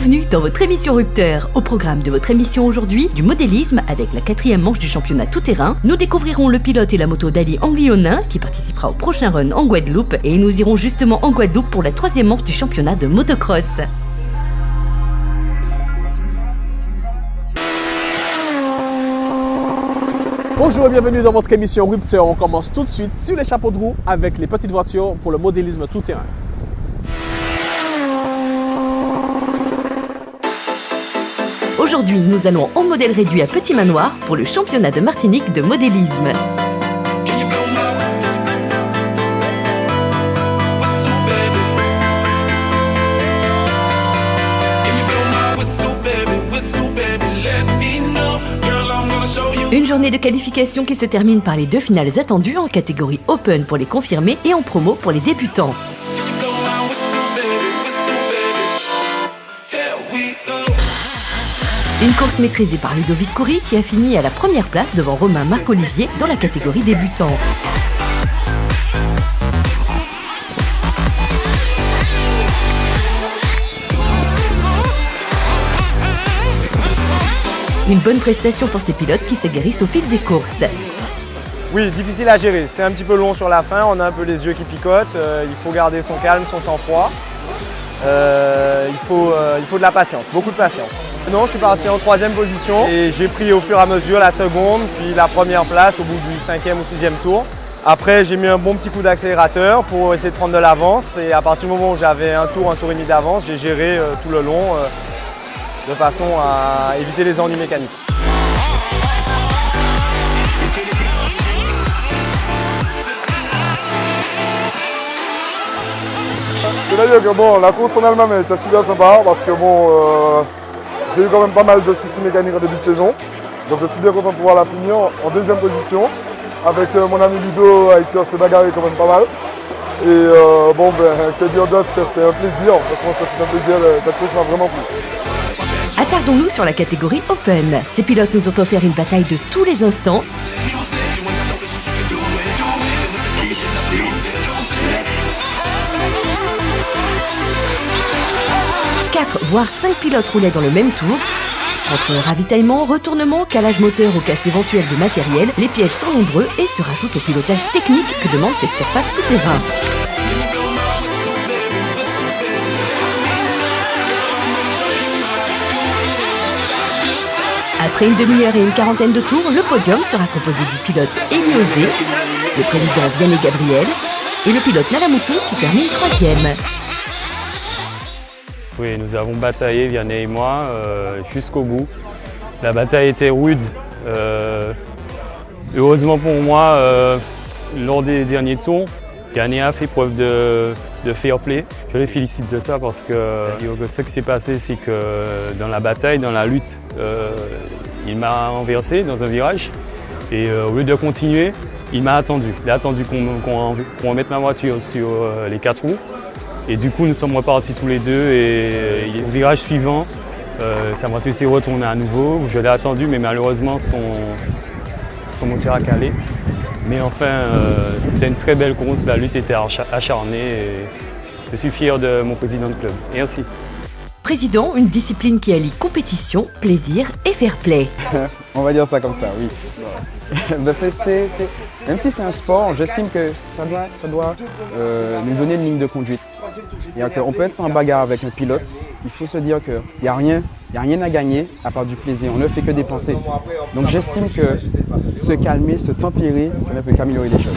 Bienvenue dans votre émission Rupteur. Au programme de votre émission aujourd'hui, du modélisme avec la 4e manche du championnat tout-terrain. Nous découvrirons le pilote et la moto d'Ali Anglionin qui participera au prochain run en Guadeloupe. Et nous irons justement en Guadeloupe pour la 3e manche du championnat de motocross. Bonjour et bienvenue dans votre émission Rupteur. On commence tout de suite sur les chapeaux de roue avec les petites voitures pour le modélisme tout-terrain. Aujourd'hui, nous allons en modèle réduit à Petit Manoir pour le championnat de Martinique de modélisme. Une journée de qualification qui se termine par les 2 finales attendues en catégorie Open pour les confirmés et en promo pour les débutants. Une course maîtrisée par Ludovic Coury qui a fini à la première place devant Romain Marc-Olivier dans la catégorie débutant. Une bonne prestation pour ces pilotes qui s'aguerrissent au fil des courses. Oui, difficile à gérer. C'est un petit peu long sur la fin, on a un peu les yeux qui picotent. Il faut garder son calme, son sang-froid. Il faut de la patience, beaucoup de patience. Non, je suis parti en 3e position et j'ai pris au fur et à mesure la seconde, puis la première place au bout du 5e ou 6e tour. Après, j'ai mis un bon petit coup d'accélérateur pour essayer de prendre de l'avance et à partir du moment où j'avais un tour et demi d'avance, j'ai géré tout le long de façon à éviter les ennuis mécaniques. C'est-à-dire que bon, la course en elle-même était super sympa parce que bon, j'ai eu quand même pas mal de soucis mécaniques en début de saison. Donc je suis bien content de pouvoir la finir en 2e position avec mon ami Ludo avec qui on s'est bagarré quand même pas mal. Et bon, que dire d'autre, c'est un plaisir. Franchement, c'est un plaisir, cette course m'a vraiment plu. Attardons-nous sur la catégorie Open. Ces pilotes nous ont offert une bataille de tous les instants. 4 voire 5 pilotes roulaient dans le même tour. Entre ravitaillement, retournement, calage moteur ou casse éventuelle de matériel, les pièges sont nombreux et se rajoutent au pilotage technique que demande cette surface tout-terrain. Après une demi-heure et une quarantaine de tours, le podium sera composé du pilote Élie Osé, le président Vianney Gabriel et le pilote Nalamoutou qui termine 3e. Oui, nous avons bataillé, Vianney et moi, jusqu'au bout. La bataille était rude. Heureusement pour moi, lors des derniers tours, Vianney a fait preuve de fair play. Je les félicite de ça parce que ce qui s'est passé, c'est que dans la bataille, dans la lutte, il m'a renversé dans un virage. Et au lieu de continuer, il m'a attendu. Il a attendu qu'on remette ma voiture sur les 4 roues. Et du coup, nous sommes repartis tous les deux et au virage suivant, sa voiture s'est retournée à nouveau. Je l'ai attendu, mais malheureusement, son moteur a calé. Mais enfin, c'était une très belle course, la lutte était acharnée et je suis fier de mon président de club. Merci. Président, une discipline qui allie compétition, plaisir et fair play. On va dire ça comme ça, oui. Même si c'est un sport, j'estime que ça doit nous donner une ligne de conduite. On peut être en bagarre avec un pilote, il faut se dire qu'il n'y a rien à gagner à part du plaisir, on ne fait que dépenser. Donc j'estime que se calmer, se tempérer, ça ne peut qu'améliorer les choses.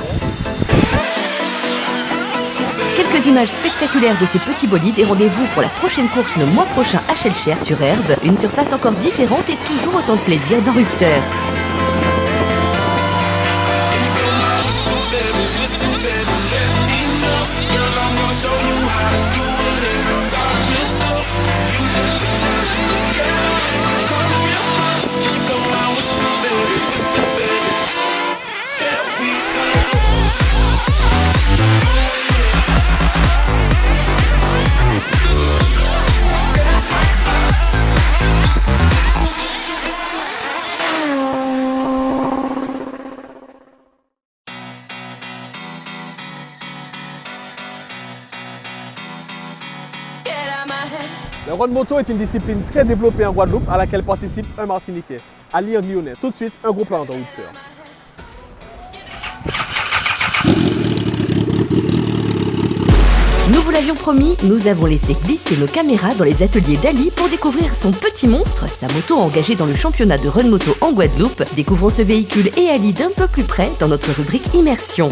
Quelques images spectaculaires de ces petits bolides et rendez-vous pour la prochaine course le mois prochain à Shellcher sur herbe. Une surface encore différente et toujours autant de plaisir dans Rupteur. Le run moto est une discipline très développée en Guadeloupe à laquelle participe un Martiniquais, Ali Anglionais. Tout de suite, un gros plan d'interrupteur. Nous vous l'avions promis, nous avons laissé glisser nos caméras dans les ateliers d'Ali pour découvrir son petit monstre, sa moto engagée dans le championnat de run moto en Guadeloupe. Découvrons ce véhicule et Ali d'un peu plus près dans notre rubrique Immersion.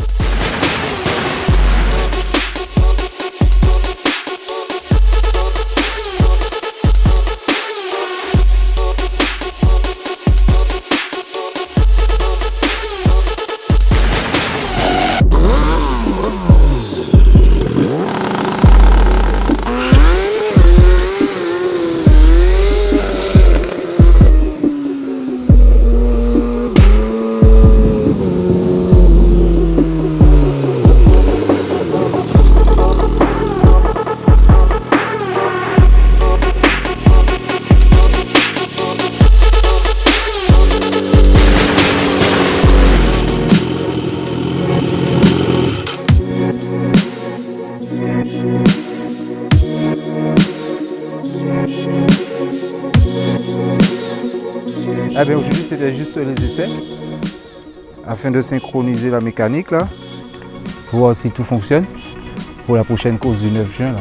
Aujourd'hui, c'était juste les essais afin de synchroniser la mécanique là, pour voir si tout fonctionne pour la prochaine course du 9 juin. Là.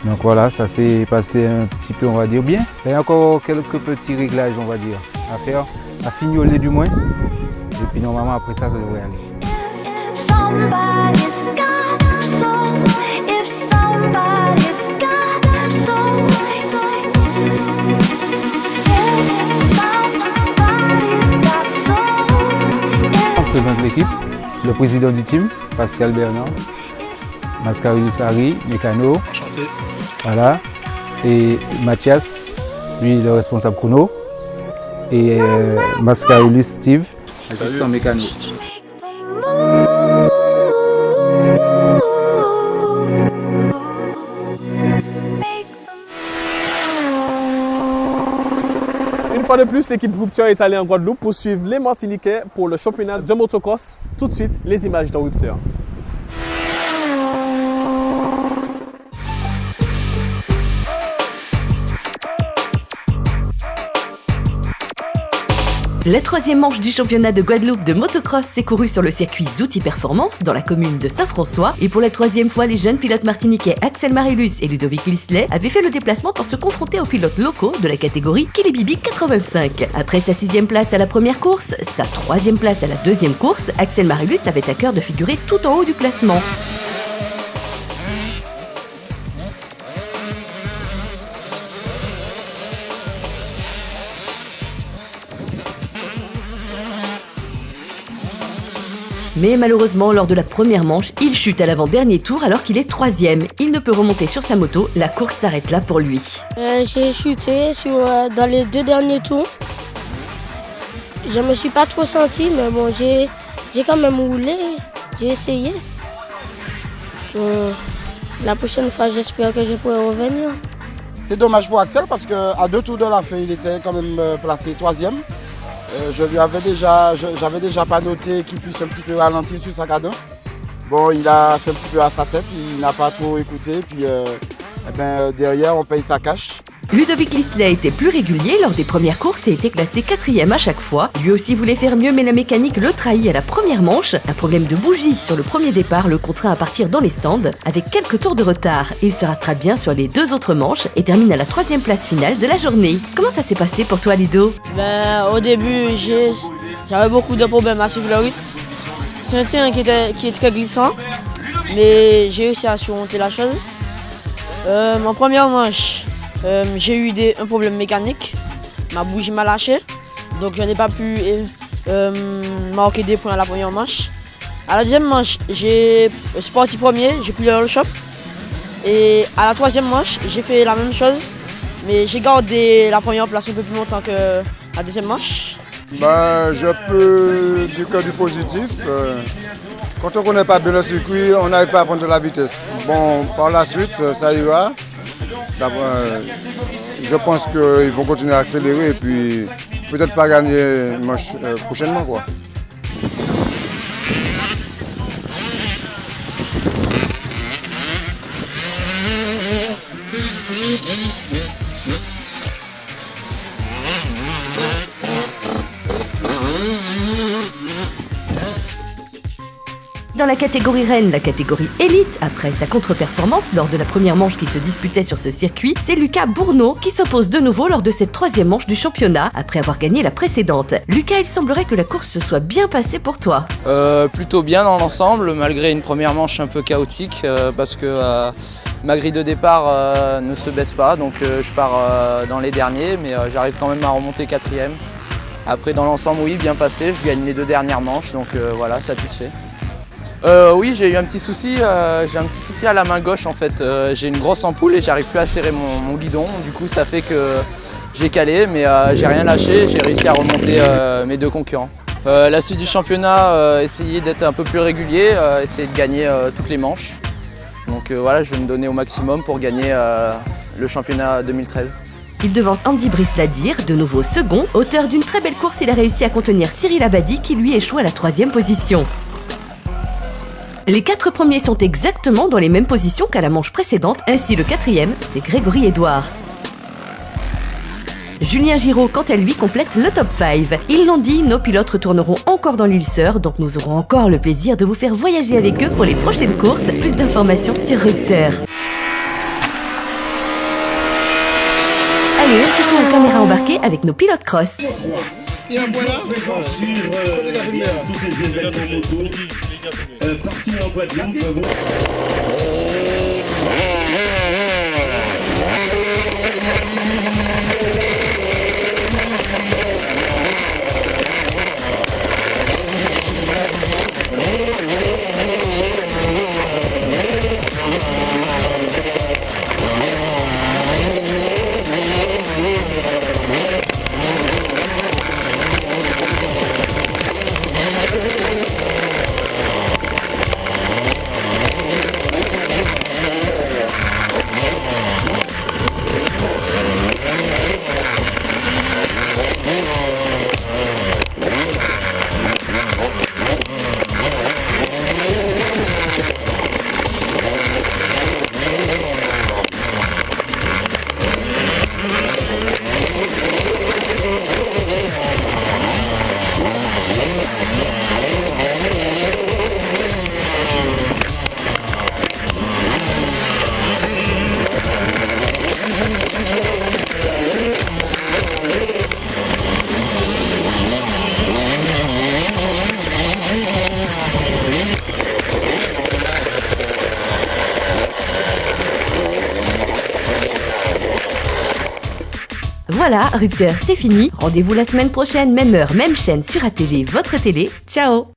Donc voilà, ça s'est passé un petit peu, on va dire, bien. Il y a encore quelques petits réglages, on va dire, à faire, à fignoler du moins. Et puis normalement, après ça, ça devrait aller. Somebody's got soul, if somebody's got soul. On présente l'équipe, le président du team, Pascal Bernard, Mascarus Harry, mécano, voilà, et Mathias, lui le responsable chrono, et Mascarus Steve, assistant mécano. Une fois de plus, l'équipe Rupture est allée en Guadeloupe pour suivre les Martiniquais pour le championnat de motocross. Tout de suite, les images de Rupture. La troisième manche du championnat de Guadeloupe de motocross s'est courue sur le circuit Zouti Performance dans la commune de Saint-François. Et pour la troisième fois, les jeunes pilotes martiniquais Axel Marilus et Ludovic Lisley avaient fait le déplacement pour se confronter aux pilotes locaux de la catégorie Kilibibi 85. Après sa 6e place à la première course, sa 3e place à la 2e course, Axel Marilus avait à cœur de figurer tout en haut du classement. Mais malheureusement, lors de la première manche, il chute à l'avant-dernier tour alors qu'il est 3e. Il ne peut remonter sur sa moto, la course s'arrête là pour lui. J'ai chuté dans les 2 derniers tours. Je me suis pas trop senti, mais bon, j'ai quand même roulé, j'ai essayé. La prochaine fois, j'espère que je pourrai revenir. C'est dommage pour Axel parce qu'à 2 tours de la fin, il était quand même placé 3e. J'avais déjà pas noté qu'il puisse un petit peu ralentir sur sa cadence. Bon, il a fait un petit peu à sa tête, il n'a pas trop écouté, puis derrière on paye sa cash. Ludovic Lisley était plus régulier lors des premières courses et était classé 4e à chaque fois. Lui aussi voulait faire mieux, mais la mécanique le trahit à la première manche. Un problème de bougie sur le premier départ le contraint à partir dans les stands. Avec quelques tours de retard, il se rattrape bien sur les 2 autres manches et termine à la 3e place finale de la journée. Comment ça s'est passé pour toi, Ludo? Au début, j'avais beaucoup de problèmes à suivre le rythme. C'est un terrain qui est très glissant, mais j'ai réussi à surmonter la chose. En première manche, j'ai eu un problème mécanique, ma bougie m'a lâché, donc je n'ai pas pu marquer des points à la première manche. À la deuxième manche, j'ai sportif premier, j'ai plié le shop. Et à la 3e manche, j'ai fait la même chose, mais j'ai gardé la première place un peu plus longtemps que la deuxième manche. Je peux dire que du positif. Quand on ne connaît pas bien le circuit, on n'arrive pas à prendre de la vitesse. Bon, par la suite, ça ira. Je pense qu'ils vont continuer à accélérer et puis peut-être pas gagner manche prochainement, quoi. la catégorie reine, la catégorie élite, après sa contre-performance lors de la première manche qui se disputait sur ce circuit, c'est Lucas Bourneau qui s'impose de nouveau lors de cette troisième manche du championnat après avoir gagné la précédente. Lucas, il semblerait que la course se soit bien passée pour toi. Plutôt bien dans l'ensemble, malgré une première manche un peu chaotique parce que ma grille de départ ne se baisse pas, donc je pars dans les derniers, mais j'arrive quand même à remonter 4e. Après dans l'ensemble, oui, bien passé, je gagne les 2 dernières manches, donc voilà, satisfait. Oui, j'ai eu un petit souci à la main gauche en fait. J'ai une grosse ampoule et j'arrive plus à serrer mon guidon, du coup ça fait que j'ai calé, mais j'ai rien lâché, j'ai réussi à remonter mes 2 concurrents. La suite du championnat, essayer d'être un peu plus régulier, essayer de gagner toutes les manches. Donc voilà, je vais me donner au maximum pour gagner le championnat 2013. Il devance Andy Brice-Ladir, de nouveau second. Auteur d'une très belle course, il a réussi à contenir Cyril Abadi qui lui échoue à la 3e position. Les 4 premiers sont exactement dans les mêmes positions qu'à la manche précédente, ainsi le 4e, c'est Grégory Edouard. Julien Giraud, quant à lui, complète le top 5. Ils l'ont dit, nos pilotes retourneront encore dans l'île Sœur, donc nous aurons encore le plaisir de vous faire voyager avec eux pour les prochaines courses. Plus d'informations sur Rupteur. Allez, un petit tour en caméra embarquée avec nos pilotes cross. Et voilà, parti en Guadeloupe. Voilà, Rupteur, c'est fini. Rendez-vous la semaine prochaine, même heure, même chaîne sur ATV, votre télé. Ciao!